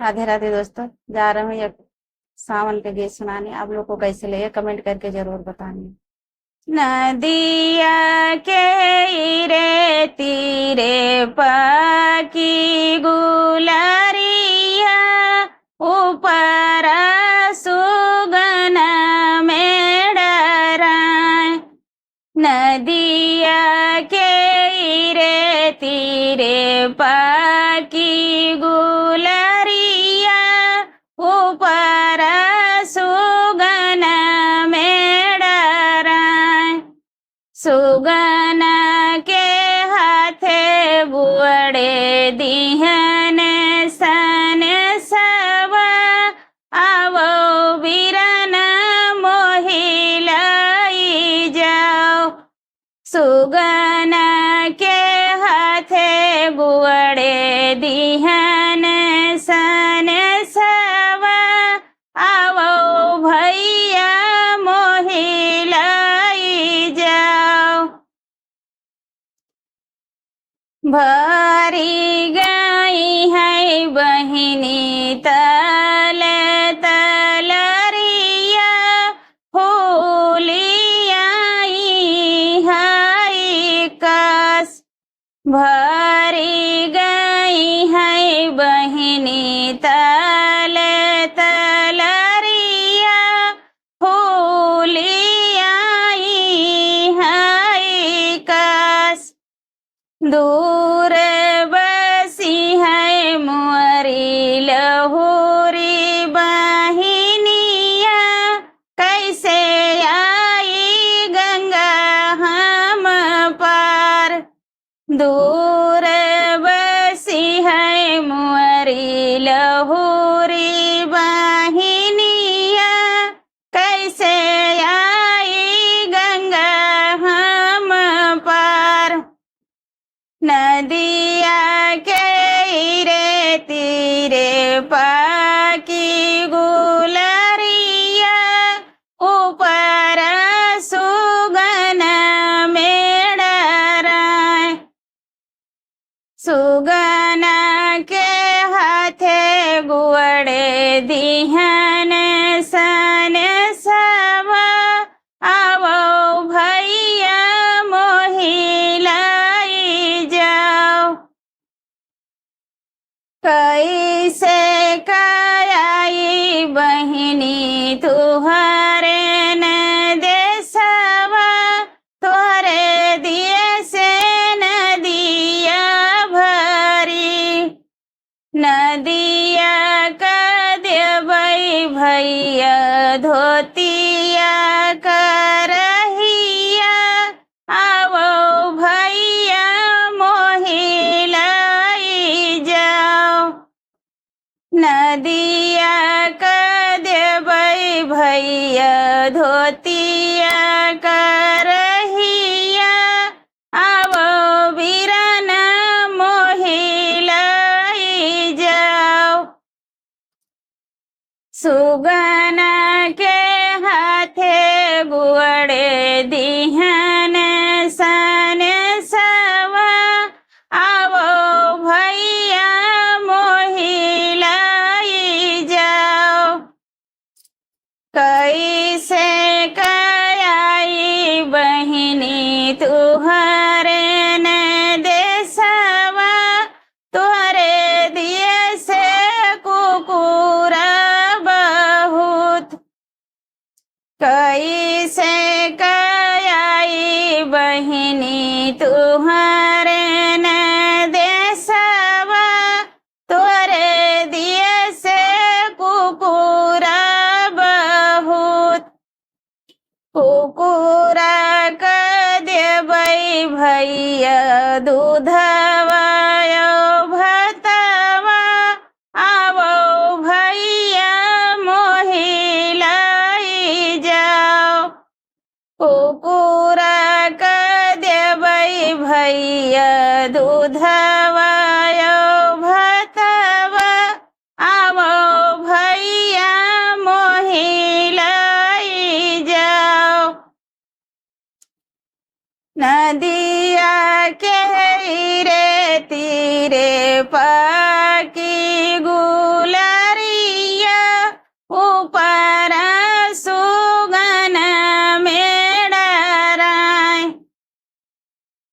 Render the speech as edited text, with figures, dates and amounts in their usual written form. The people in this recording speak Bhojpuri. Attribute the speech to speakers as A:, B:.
A: राधे राधे दोस्तों। जा रहे हैं ये सावन के गीत सुनाने। आप लोग को कैसे लगे कमेंट करके जरूर बताना। नदिया के रे तीरे पकी गुलरिया ऊपर सुगन में डराए। नदिया के रे तीरे पकी गुलरिया ऊपर सुगन में डराए। सुगन के हाथे बुअड़े दिहन सन सब आवो बीरन मोहिलाई जाओ। सुगन के हाथे बुअड़े दिहन सन सब आवो भैया मोहिलाई जाओ। भरी गई है बहिनी तल तलरिया होलियाई है कस। भरी गई है बहिनी तल तलरिया होलियाई है कस। दूर बसी है मुअरी लहुरी बहिनिया कैसे आई गंगा हम पार। दूर बसी है मुअरी लहुरी बहिनिया कैसे आई गंगा हम पार। नदिया के रे तीरे पाकी गुलरिया ऊपर सुगन में डराए। सुगन के हाथे गुअड़े दिहन सन सब आवो भैया मोहिलाई जाओ। कैसे काई बहिनी तुहरे न देसवा तोरे दिए से नदिया भरी। नदिया का देवई भैया धोतिया करहिया आवो भैया मोहिलाई जाओ। नदिया का देवई भैया धोतिया करहिया आवो बीरन मोहिलाई जाओ। सुगन के हाथे गुअड़े दिहन सन सब आवो भैया मोहिलाई जाओ। कैसे काई बहिनी तुहरे न देसवा तोरे दिए से कुकुरा बहुत। कैसे काई बहिनी तुहरे न देसवा तोरे दिए से कुकुरा बहुत। कुकुरा का देवई भैया दूधवा भतवा आवो भैया मोहिलाई जाओ। कुकुरा का देवई भैया दूधवा भतवा आवो भैया मोहिलाई जाओ। नदी